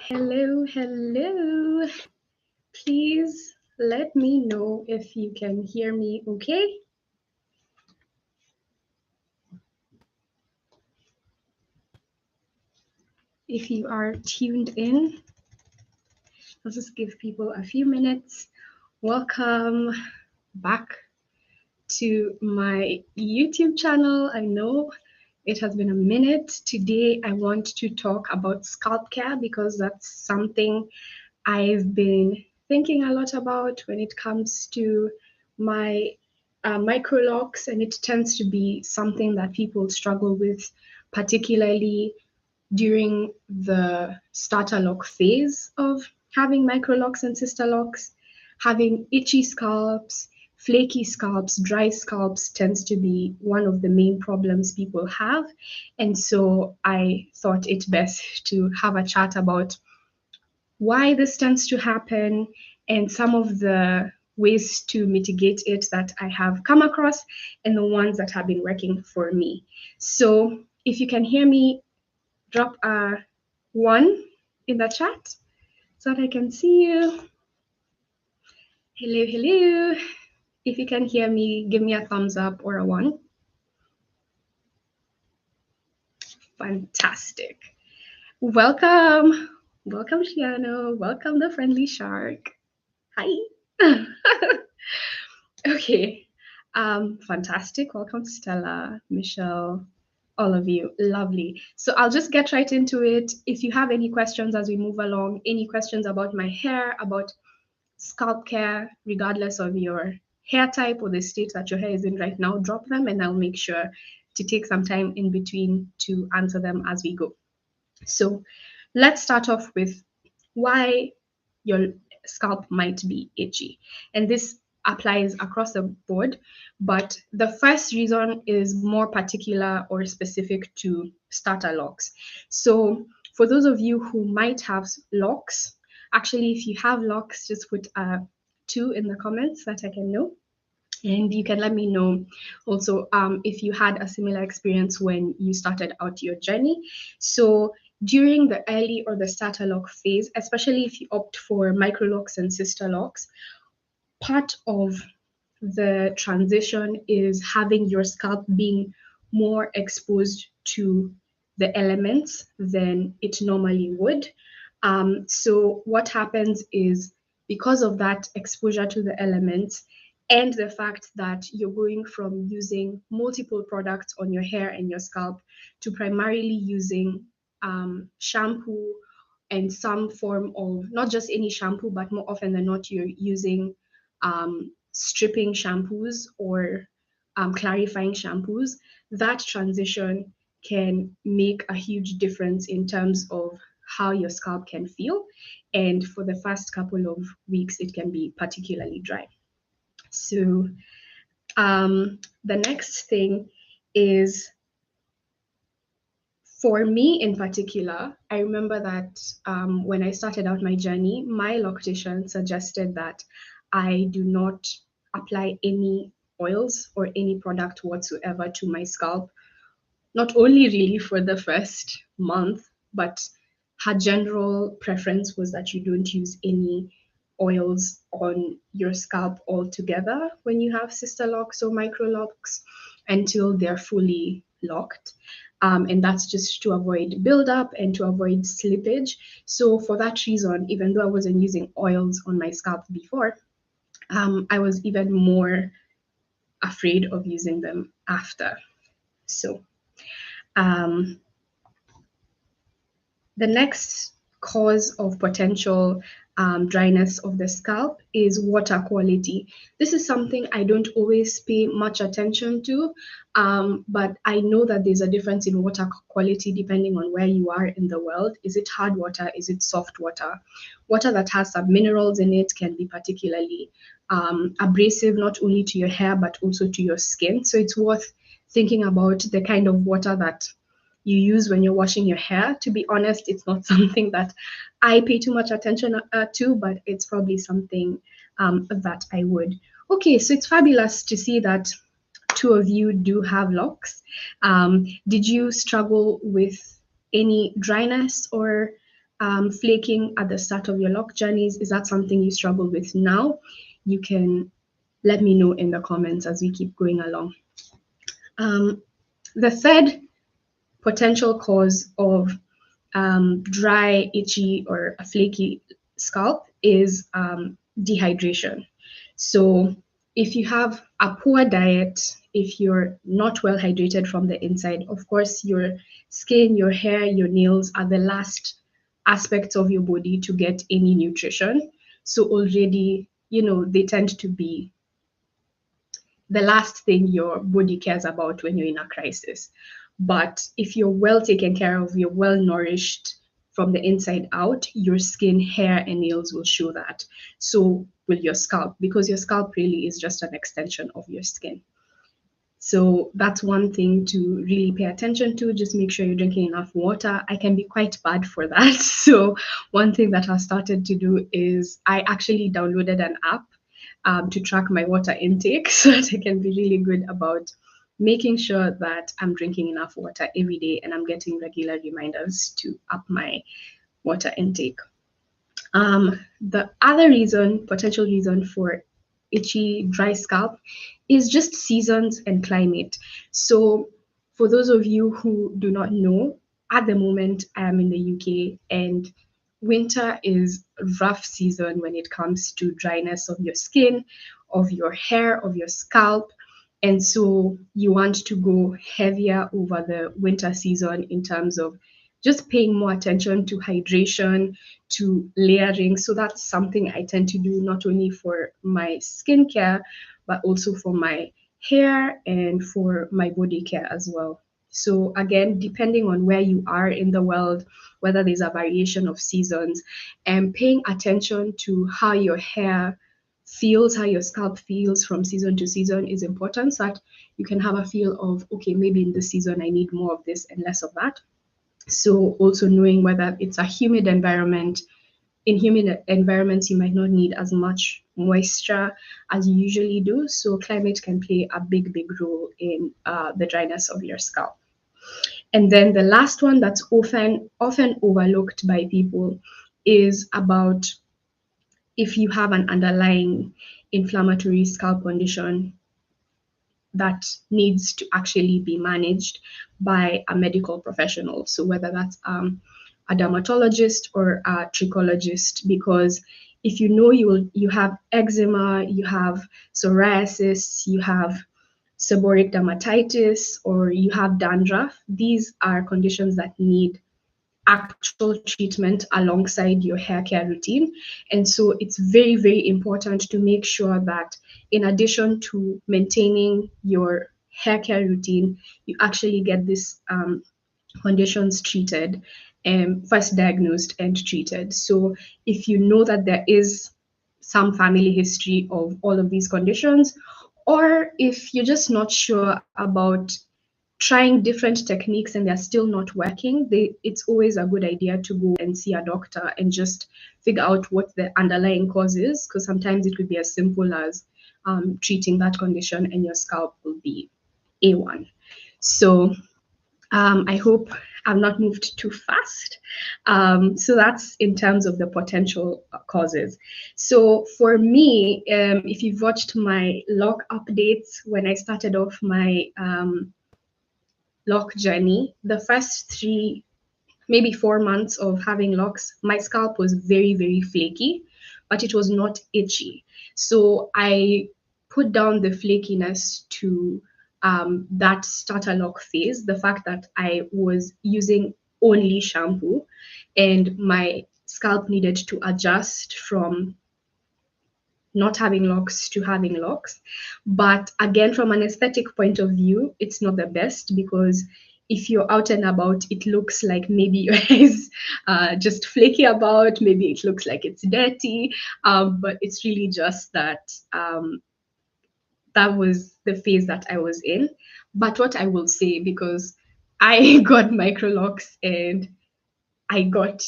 Hello, hello. Please let me know if you can hear me okay. If you are tuned in, I'll just give people a few minutes. Welcome back to my YouTube channel. I know it has been a minute. Today I want to talk about scalp care because that's something I've been thinking a lot about when it comes to my microlocks, and it tends to be something that people struggle with, particularly during the starter lock phase of having microlocks and sister locks. Having itchy scalps, flaky scalps, dry scalps tends to be one of the main problems people have. And so I thought it best to have a chat about why this tends to happen and some of the ways to mitigate it that I have come across and the ones that have been working for me. So if you can hear me, drop a 1 in the chat so that I can see you. Hello, hello. If you can hear me, give me a thumbs up or a 1. Fantastic. Welcome. Welcome, Sharon. Welcome, the friendly shark. Hi. Okay. Fantastic. Welcome, Stella, Michelle, all of you. Lovely. So I'll just get right into it. If you have any questions as we move along, any questions about my hair, about scalp care, regardless of your hair type or the state that your hair is in right now, drop them and I'll make sure to take some time in between to answer them as we go. So let's start off with why your scalp might be itchy. And this applies across the board, but the first reason is more particular or specific to starter locks. So for those of you who might have locks, actually, if you have locks, just put a 2 in the comments so that I can know. And you can let me know also if you had a similar experience when you started out your journey. So during the early or the starter lock phase, especially if you opt for microlocks and sister locks, part of the transition is having your scalp being more exposed to the elements than it normally would. So what happens is, because of that exposure to the elements and the fact that you're going from using multiple products on your hair and your scalp to primarily using shampoo and some form of, not just any shampoo, but more often than not, you're using stripping shampoos or clarifying shampoos, that transition can make a huge difference in terms of how your scalp can feel. And for the first couple of weeks, it can be particularly dry. So the next thing is, for me in particular, I remember that when I started out my journey, my loctician suggested that I do not apply any oils or any product whatsoever to my scalp, not only really for the first month, but her general preference was that you don't use any oils on your scalp altogether when you have sister locks or micro locks until they're fully locked. And that's just to avoid buildup and to avoid slippage. So for that reason, even though I wasn't using oils on my scalp before, I was even more afraid of using them after. So the next cause of potential dryness of the scalp is water quality. This is something I don't always pay much attention to, but I know that there's a difference in water quality depending on where you are in the world. Is it hard water? Is it soft water? Water that has some minerals in it can be particularly abrasive, not only to your hair, but also to your skin. So it's worth thinking about the kind of water that you use when you're washing your hair. To be honest, it's not something that I pay too much attention to, but it's probably something that I would. Okay, so it's fabulous to see that 2 of you do have locks. Did you struggle with any dryness or flaking at the start of your lock journeys, is that something you struggle with now? You can let me know in the comments as we keep going along. The third potential cause of dry, itchy, or a flaky scalp is dehydration. So if you have a poor diet, if you're not well hydrated from the inside, of course, your skin, your hair, your nails are the last aspects of your body to get any nutrition. So already, they tend to be the last thing your body cares about when you're in a crisis. But if you're well taken care of, you're well nourished from the inside out, your skin, hair, and nails will show that. So will your scalp, because your scalp really is just an extension of your skin. So that's one thing to really pay attention to. Just make sure you're drinking enough water. I can be quite bad for that. So one thing that I started to do is I actually downloaded an app to track my water intake so that I can be really good about making sure that I'm drinking enough water every day and I'm getting regular reminders to up my water intake. The other potential reason for itchy, dry scalp is just seasons and climate. So for those of you who do not know, at the moment I am in the UK and winter is a rough season when it comes to dryness of your skin, of your hair, of your scalp. And so you want to go heavier over the winter season in terms of just paying more attention to hydration, to layering. So that's something I tend to do not only for my skincare, but also for my hair and for my body care as well. So again, depending on where you are in the world, whether there's a variation of seasons, and paying attention to how your hair feels, how your scalp feels from season to season is important so that you can have a feel of, okay, maybe in this season I need more of this and less of that. So also knowing whether it's a humid environment. In humid environments, you might not need as much moisture as you usually do. So climate can play a big, big role in the dryness of your scalp. And then the last one that's often overlooked by people is about if you have an underlying inflammatory scalp condition that needs to actually be managed by a medical professional. So whether that's a dermatologist or a trichologist, because if you know you have eczema, you have psoriasis, you have seborrheic dermatitis, or you have dandruff, these are conditions that need actual treatment alongside your hair care routine. And so it's very, very important to make sure that in addition to maintaining your hair care routine, you actually get these conditions treated and first diagnosed and treated. So if you know that there is some family history of all of these conditions, or if you're just not sure about trying different techniques and they're still not working, it's always a good idea to go and see a doctor and just figure out what the underlying cause is, because sometimes it could be as simple as treating that condition and your scalp will be A1. So I hope I've not moved too fast. So that's in terms of the potential causes. So for me, if you've watched my lock updates when I started off my lock journey, the first 3, maybe 4 months of having locks, my scalp was very, very flaky, but it was not itchy. So I put down the flakiness to that starter lock phase, the fact that I was using only shampoo and my scalp needed to adjust from not having locks to having locks. But again, from an aesthetic point of view, it's not the best, because if you're out and about, it looks like maybe your hair is just flaky about, maybe it looks like it's dirty, but it's really just that that was the phase that I was in. But what I will say, because I got MICROLOCS and I got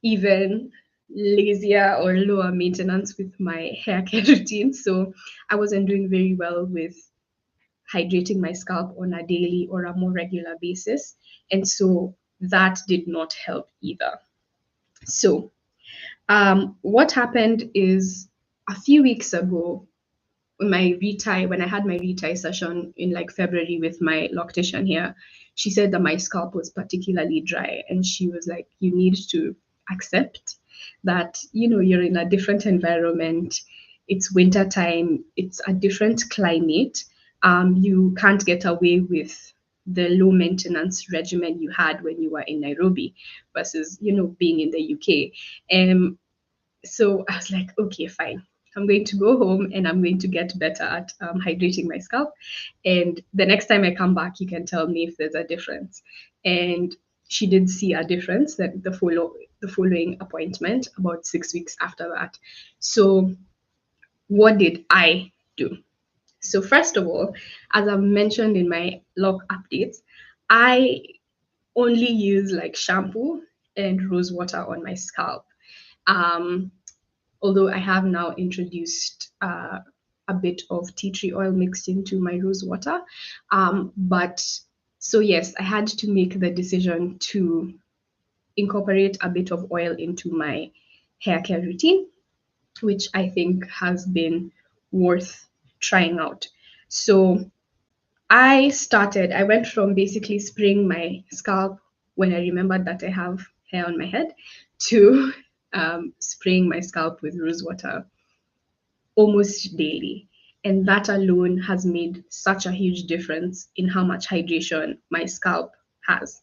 even lazier or lower maintenance with my hair care routine. So I wasn't doing very well with hydrating my scalp on a daily or a more regular basis. And so that did not help either. So what happened is a few weeks ago, when I had my retie session in like February with my loctician here, she said that my scalp was particularly dry, and she was like, "You need to accept that you're in a different environment. It's winter time. It's a different climate. You can't get away with the low maintenance regimen you had when you were in Nairobi versus being in the UK." So I was like, okay, fine. I'm going to go home and I'm going to get better at hydrating my scalp. And the next time I come back, you can tell me if there's a difference. And she did see a difference that the following appointment about 6 weeks after that. So what did I do? So first of all, as I've mentioned in my log updates, I only use like shampoo and rose water on my scalp. Um, Although I have now introduced a bit of tea tree oil mixed into my rose water. But so, yes, I had to make the decision to incorporate a bit of oil into my hair care routine, which I think has been worth trying out. So I went from basically spraying my scalp when I remembered that I have hair on my head to spraying my scalp with rose water almost daily. And that alone has made such a huge difference in how much hydration my scalp has.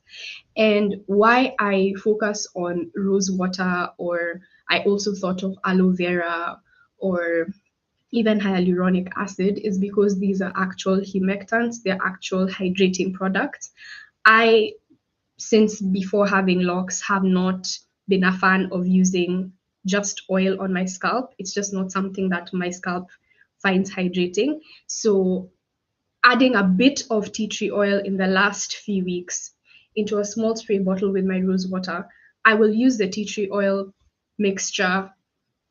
And why I focus on rose water, or I also thought of aloe vera or even hyaluronic acid, is because these are actual humectants, they're actual hydrating products. I, since before having locks, have not been a fan of using just oil on my scalp. It's just not something that my scalp finds hydrating. So adding a bit of tea tree oil in the last few weeks into a small spray bottle with my rose water, I will use the tea tree oil mixture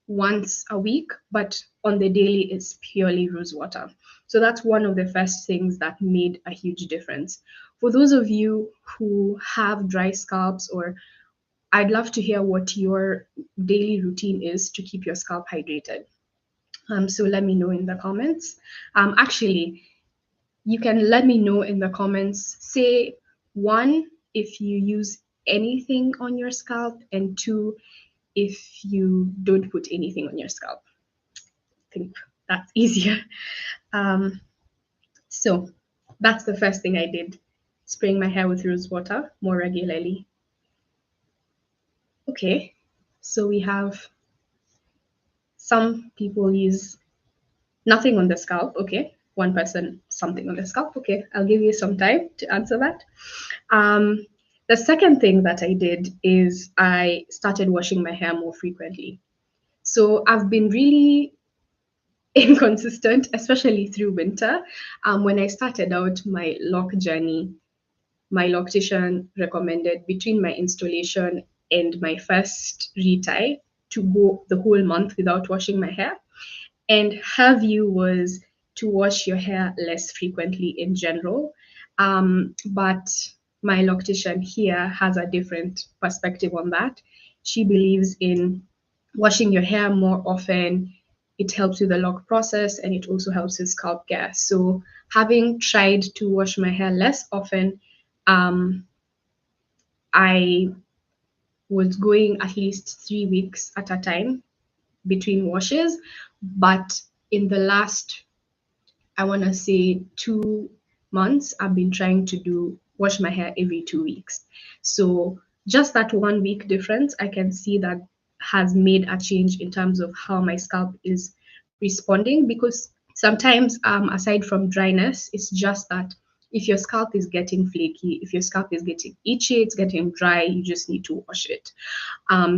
once a week, but on the daily, it's purely rose water. So that's one of the first things that made a huge difference. For those of you who have dry scalps, or I'd love to hear what your daily routine is to keep your scalp hydrated. So let me know in the comments. Actually, you can let me know in the comments. Say one, if you use anything on your scalp, and two, if you don't put anything on your scalp. I think that's easier. Um, so that's the first thing I did, spraying my hair with rose water more regularly. Okay, so we have some people use nothing on the scalp. Okay, one person, something on the scalp. Okay, I'll give you some time to answer that. The second thing that I did is I started washing my hair more frequently. So I've been really inconsistent, especially through winter. When I started out my lock journey, my loctician recommended between my installation and my first retie to go the whole month without washing my hair. And her view was to wash your hair less frequently in general. But my loctician here has a different perspective on that. She believes in washing your hair more often. It helps with the lock process, and it also helps with scalp care. So, having tried to wash my hair less often, um, I was going at least 3 weeks at a time between washes. But in the last, I want to say 2 months, I've been trying to wash my hair every 2 weeks. So just that 1 week difference, I can see that has made a change in terms of how my scalp is responding. Because sometimes, aside from dryness, it's just that if your scalp is getting flaky, if your scalp is getting itchy, it's getting dry, you just need to wash it.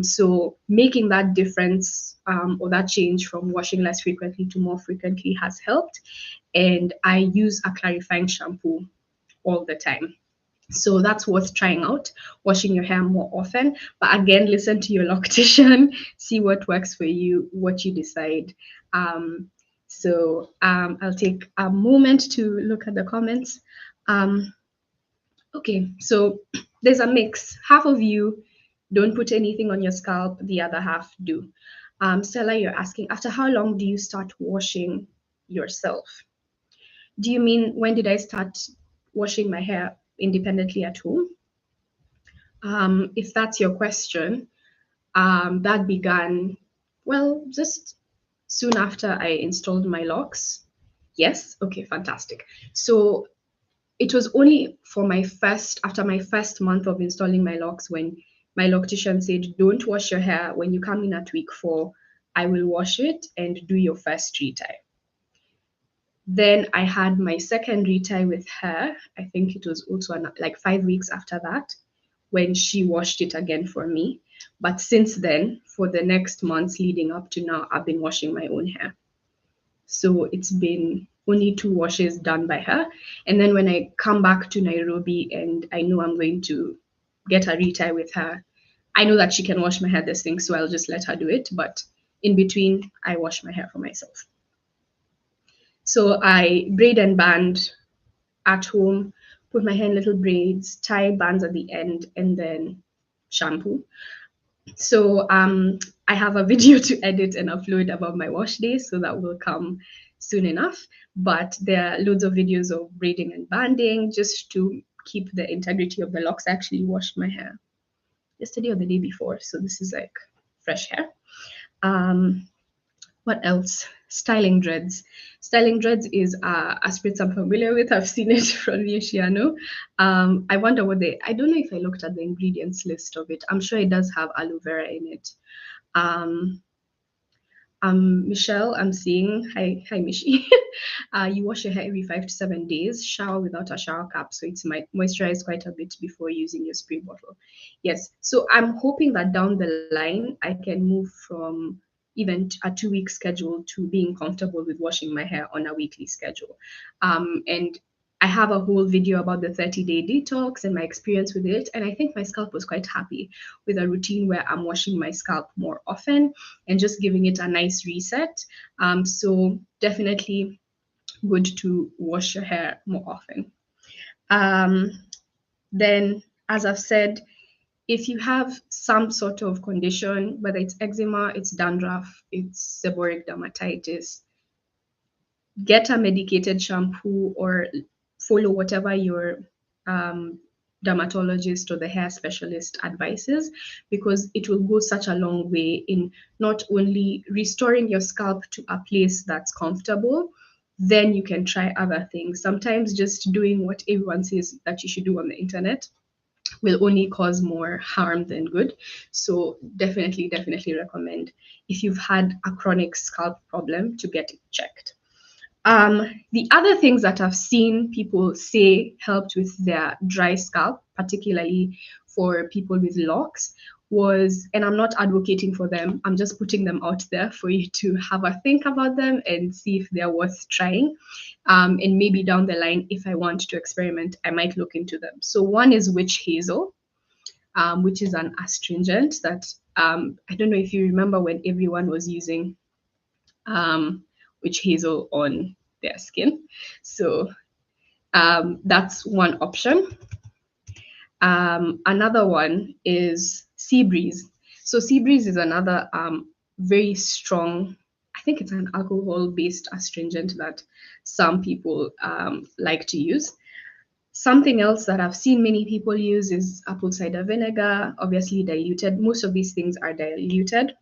So making that difference, or that change from washing less frequently to more frequently has helped. And I use a clarifying shampoo all the time. So that's worth trying out, washing your hair more often. But again, listen to your loctician, see what works for you, what you decide. I'll take a moment to look at the comments. Okay, so there's a mix. Half of you Don't put anything on your scalp, the other half do. Stella, you're asking, after how long do you start washing yourself? Do you mean when did I start washing my hair independently at home? If that's your question, that began, well, just soon after I installed my locks. Yes? Okay, fantastic. So it was only for after my first month of installing my locks when my loctician said, don't wash your hair. When you come in at week 4, I will wash it and do your first retie. Then I had my second retie with her. I think it was also like 5 weeks after that when she washed it again for me. But since then, for the next months leading up to now, I've been washing my own hair. So it's been only 2 washes done by her. And then when I come back to Nairobi and I know I'm going to get a retie with her, I know that she can wash my hair this thing, so I'll just let her do it. But in between, I wash my hair for myself. So I braid and band at home, put my hair in little braids, tie bands at the end, and then shampoo. So I have a video to edit and upload about my wash day, so that will come soon enough. But there are loads of videos of braiding and banding just to keep the integrity of the locks. I actually washed my hair yesterday or the day before, so this is like fresh hair. What else? Styling dreads. Styling dreads is a spritz I'm familiar with. I've seen it from Luciano. I wonder I don't know if I looked at the ingredients list of it. I'm sure it does have aloe vera in it. Michelle, I'm seeing. Hi, Mishi. You wash your hair every 5 to 7 days. Shower without a shower cap, so it's might moisturize quite a bit before using your spray bottle. Yes. So I'm hoping that down the line I can move from even a 2-week schedule to being comfortable with washing my hair on a weekly schedule. And I have a whole video about the 30-day detox and my experience with it. And I think my scalp was quite happy with a routine where I'm washing my scalp more often and just giving it a nice reset. So definitely good to wash your hair more often. Then, as I've said, if you have some sort of condition, whether it's eczema, it's dandruff, it's seborrheic dermatitis, get a medicated shampoo or follow whatever your dermatologist or the hair specialist advises, because it will go such a long way in not only restoring your scalp to a place that's comfortable, then you can try other things. Sometimes just doing what everyone says that you should do on the internet will only cause more harm than good. So definitely recommend, if you've had a chronic scalp problem, to get it checked. The other things that I've seen people say helped with their dry scalp, particularly for people with locks, was, and I'm not advocating for them, I'm just putting them out there for you to have a think about them and see if they're worth trying. And maybe down the line, if I want to experiment, I might look into them. So one is witch hazel, which is an astringent that I don't know if you remember when everyone was using witch hazel on their skin. So that's one option. Another one is sea breeze. So sea breeze is another very strong, I think it's an alcohol-based astringent that some people like to use. Something else that I've seen many people use is apple cider vinegar, obviously diluted. Most of these things are diluted.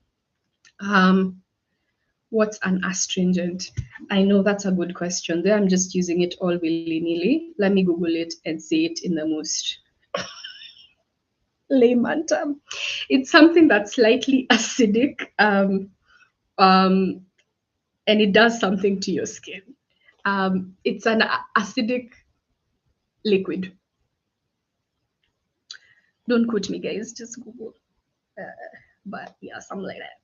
What's an astringent? I know that's a good question. There, I'm just using it all willy-nilly. Let me Google it and say it in the most layman term. It's something that's slightly acidic, and it does something to your skin. It's an acidic liquid. Don't quote me, guys. Just Google. But yeah, something like that.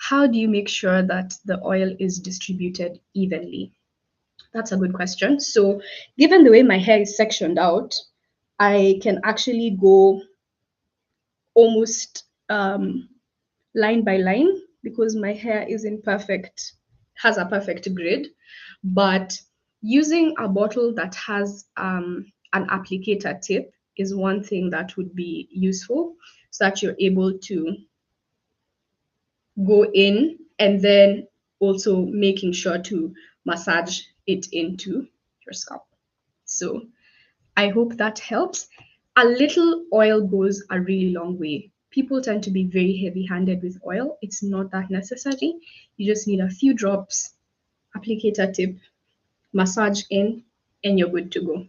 How do you make sure that the oil is distributed evenly? That's a good question. So given the way my hair is sectioned out, I can actually go almost line by line because my hair has a perfect grid. But using a bottle that has an applicator tip is one thing that would be useful, so that you're able to go in and then also making sure to massage it into your scalp. So I hope that helps. A little oil goes a really long way. People tend to be very heavy-handed with oil. It's not that necessary. You just need a few drops, applicator tip, massage in, and you're good to go.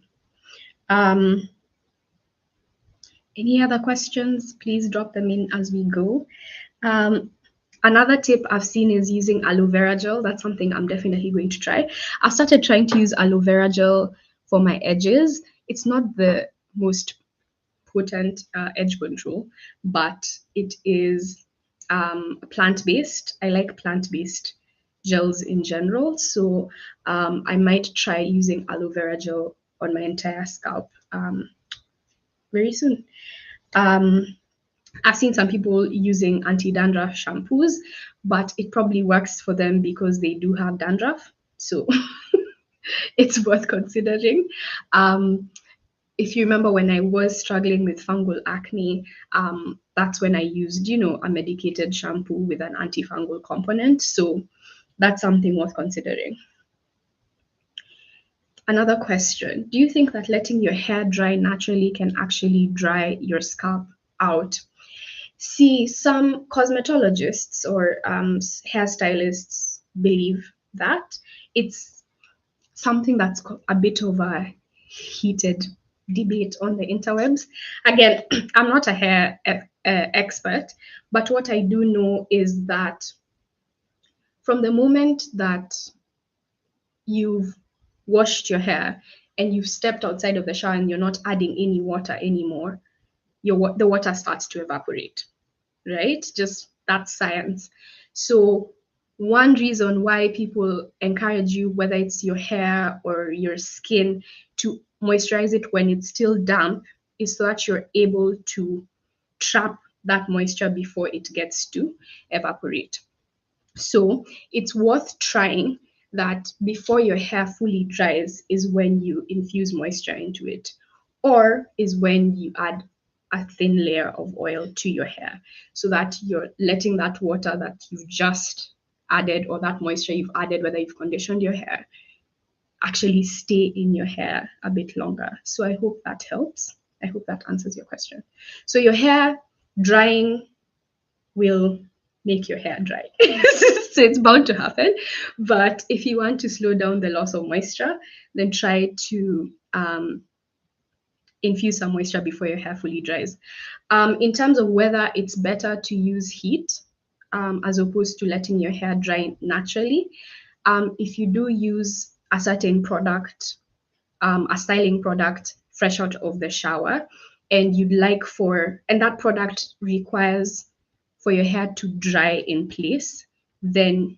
Any other questions? Please drop them in as we go. Another tip I've seen is using aloe vera gel. That's something I'm definitely going to try. I've started trying to use aloe vera gel for my edges. It's not the most potent edge control, but it is plant-based. I like plant-based gels in general, so I might try using aloe vera gel on my entire scalp very soon. I've seen some people using anti-dandruff shampoos, but it probably works for them because they do have dandruff, so it's worth considering. If you remember when I was struggling with fungal acne, that's when I used, a medicated shampoo with an antifungal component. So that's something worth considering. Another question, do you think that letting your hair dry naturally can actually dry your scalp out? See, some cosmetologists or hairstylists believe that it's something that's a bit of a heated debate on the interwebs. Again, I'm not a hair expert, but what I do know is that from the moment that you've washed your hair and you've stepped outside of the shower and you're not adding any water anymore, the water starts to evaporate, right? Just that's science. So one reason why people encourage you, whether it's your hair or your skin, to moisturize it when it's still damp is so that you're able to trap that moisture before it gets to evaporate. So it's worth trying that before your hair fully dries is when you infuse moisture into it, or is when you add a thin layer of oil to your hair, so that you're letting that water that you've just added or that moisture you've added, whether you've conditioned your hair, actually stay in your hair a bit longer. So I hope that helps. I hope that answers your question. So your hair drying will make your hair dry. So it's bound to happen. But if you want to slow down the loss of moisture, then try to infuse some moisture before your hair fully dries. In terms of whether it's better to use heat as opposed to letting your hair dry naturally, if you do use a certain product, a styling product fresh out of the shower, and you'd like and that product requires for your hair to dry in place, then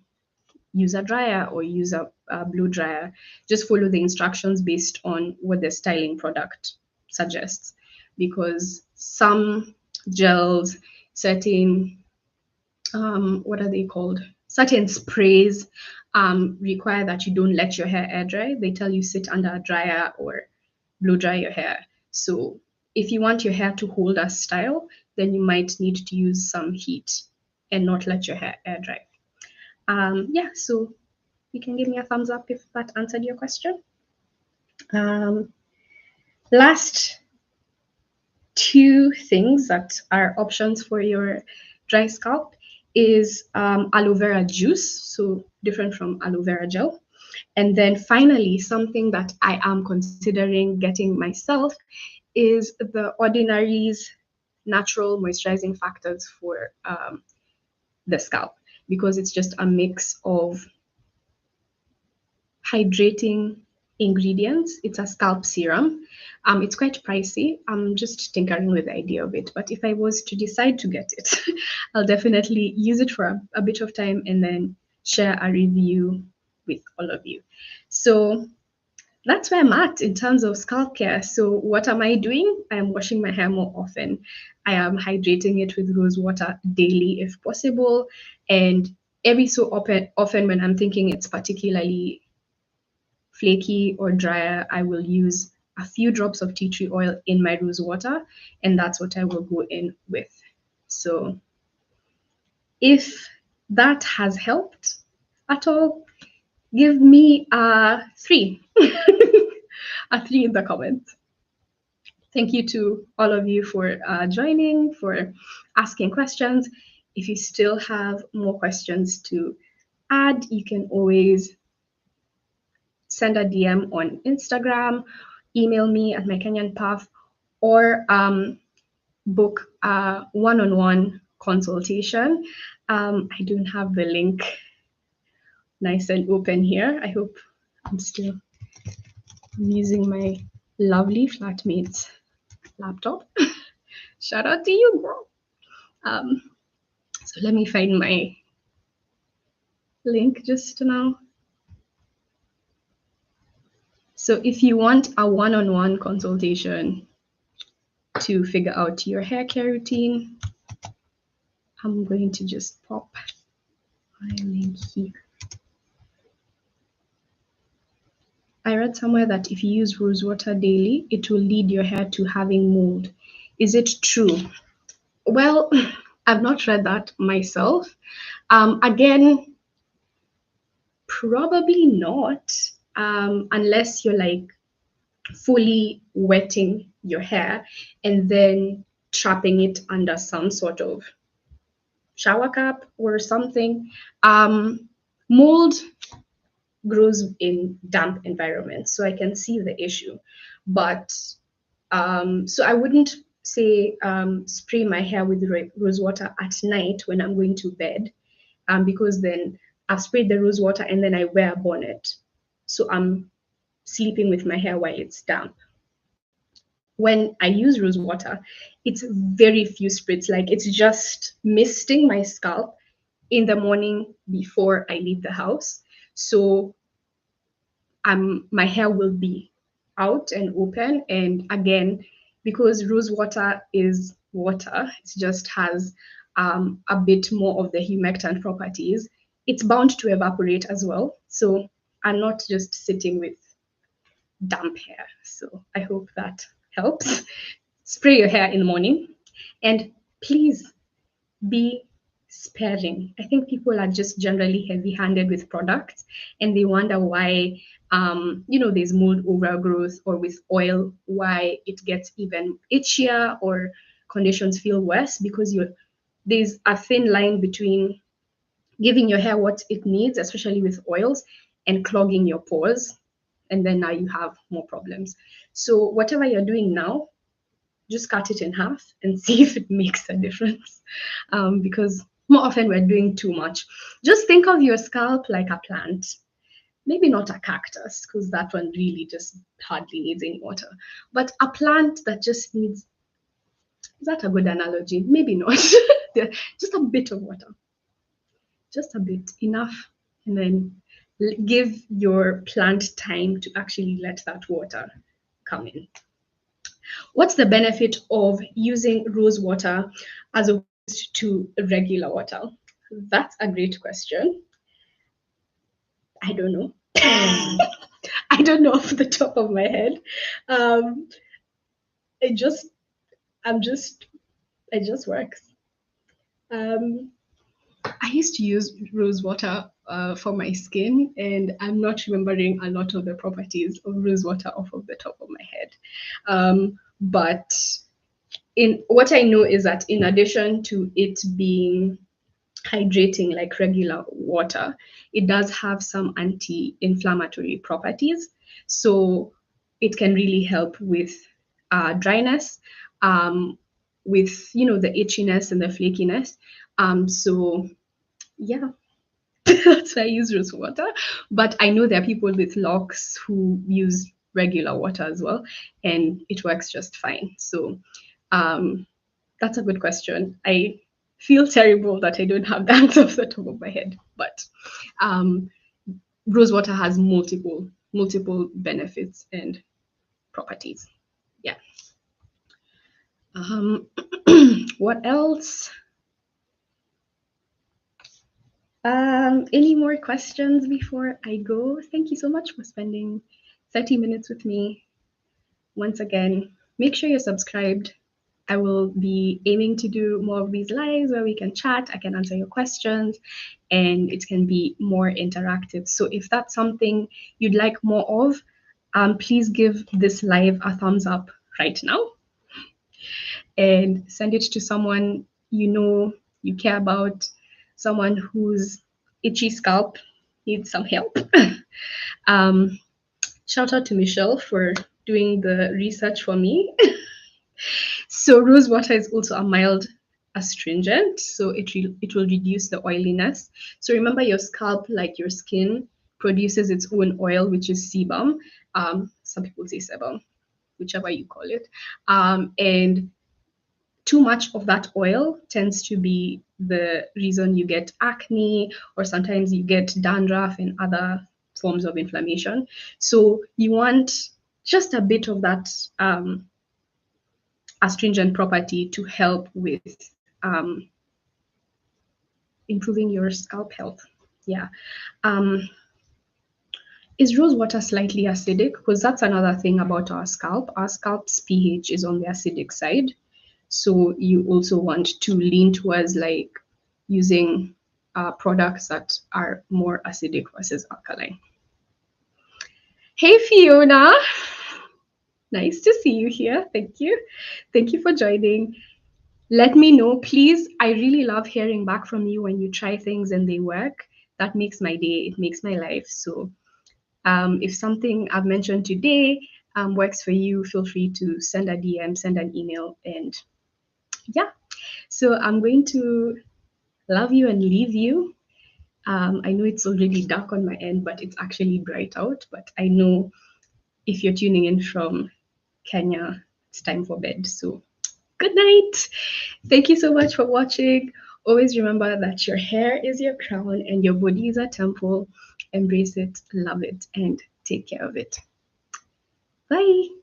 use a dryer or use a blow dryer. Just follow the instructions based on what the styling product suggests, because some gels, certain what are they called? Certain sprays require that you don't let your hair air dry. They tell you sit under a dryer or blow dry your hair. So if you want your hair to hold a style, then you might need to use some heat and not let your hair air dry. Yeah, so you can give me a thumbs up if that answered your question. Last two things that are options for your dry scalp is aloe vera juice, so different from aloe vera gel. And then finally, something that I am considering getting myself is the Ordinary's natural moisturizing factors for the scalp, because it's just a mix of hydrating ingredients. It's a scalp serum. It's quite pricey. I'm just tinkering with the idea of it, but if I was to decide to get it, I'll definitely use it for a bit of time and then share a review with all of you. So that's where I'm at in terms of scalp care. So what am I doing? I am washing my hair more often. I am hydrating it with rose water daily if possible. And every so often when I'm thinking it's particularly flaky or drier, I will use a few drops of tea tree oil in my rose water, and that's what I will go in with. So if that has helped at all, give me a 3. A 3 in the comments. Thank you to all of you for joining, for asking questions. If you still have more questions to add, you can always send a DM on Instagram, email me at my Kenyan Puff, or book a one-on-one consultation. I don't have the link nice and open here. I hope I'm using my lovely flatmate's laptop. Shout out to you, girl. So let me find my link just now. So if you want a one-on-one consultation to figure out your hair care routine, I'm going to just pop my link here. I read somewhere that if you use rose water daily, it will lead your hair to having mold. Is it true? Well, I've not read that myself. Again, probably not, unless you're like fully wetting your hair and then trapping it under some sort of shower cap or something. Mold grows in damp environments, so I can see the issue. But so I wouldn't say spray my hair with rose water at night when I'm going to bed, because then I've sprayed the rose water and then I wear a bonnet. So I'm sleeping with my hair while it's damp. When I use rose water, it's very few spritz, like it's just misting my scalp in the morning before I leave the house. So my hair will be out and open. And again, because rose water is water, it just has a bit more of the humectant properties. It's bound to evaporate as well. So I'm not just sitting with damp hair. So I hope that helps. Spray your hair in the morning, and please be sparing. I think people are just generally heavy-handed with products, and they wonder why, there's mold overgrowth, or with oil, why it gets even itchier or conditions feel worse, because there's a thin line between giving your hair what it needs, especially with oils, and clogging your pores. And then now you have more problems. So whatever you're doing now, just cut it in half and see if it makes a difference. Because more often we're doing too much. Just think of your scalp like a plant. Maybe not a cactus, because that one really just hardly needs any water. But a plant that just needs, is that a good analogy? Maybe not. Just a bit of water. Just a bit, enough. And then give your plant time to actually let that water come in. What's the benefit of using rose water as opposed to regular water? That's a great question. I don't know. I don't know off the top of my head. It just works. I used to use rose water for my skin, and I'm not remembering a lot of the properties of rose water off of the top of my head. But in what I know is that in addition to it being hydrating like regular water, it does have some anti-inflammatory properties. So it can really help with dryness, with the itchiness and the flakiness. So yeah, that's why I use rose water. But I know there are people with locks who use regular water as well, and it works just fine. So that's a good question. I feel terrible that I don't have the answer off the top of my head, but rose water has multiple benefits and properties. Yeah. What else? Any more questions before I go? Thank you so much for spending 30 minutes with me. once again, make sure you're subscribed. I will be aiming to do more of these lives where we can chat, I can answer your questions, and it can be more interactive. So if that's something you'd like more of, please give this live a thumbs up right now and send it to someone you know you care about, someone whose itchy scalp needs some help. um, Shout out to Michelle for doing the research for me. So rose water is also a mild astringent, so it will reduce the oiliness. So remember, your scalp, like your skin, produces its own oil, which is sebum. Some people say sebum, whichever you call it. And too much of that oil tends to be the reason you get acne, or sometimes you get dandruff and other forms of inflammation. So you want just a bit of that astringent property to help with um, improving your scalp health. Yeah. Um, is rose water slightly acidic? Because that's another thing about our scalp. Our scalp's pH is on the acidic side. So you also want to lean towards like using products that are more acidic versus alkaline. Hey Fiona, nice to see you here. Thank you. Thank you for joining. Let me know, please. I really love hearing back from you when you try things and they work. That makes my day, it makes my life. So if something I've mentioned today works for you, feel free to send a DM, send an email, and yeah. So I'm going to love you and leave you. I know it's already dark on my end, but it's actually bright out. But I know if you're tuning in from Kenya, it's time for bed. So good night. Thank you so much for watching. Always remember that your hair is your crown and your body is a temple. Embrace it, love it, and take care of it. Bye.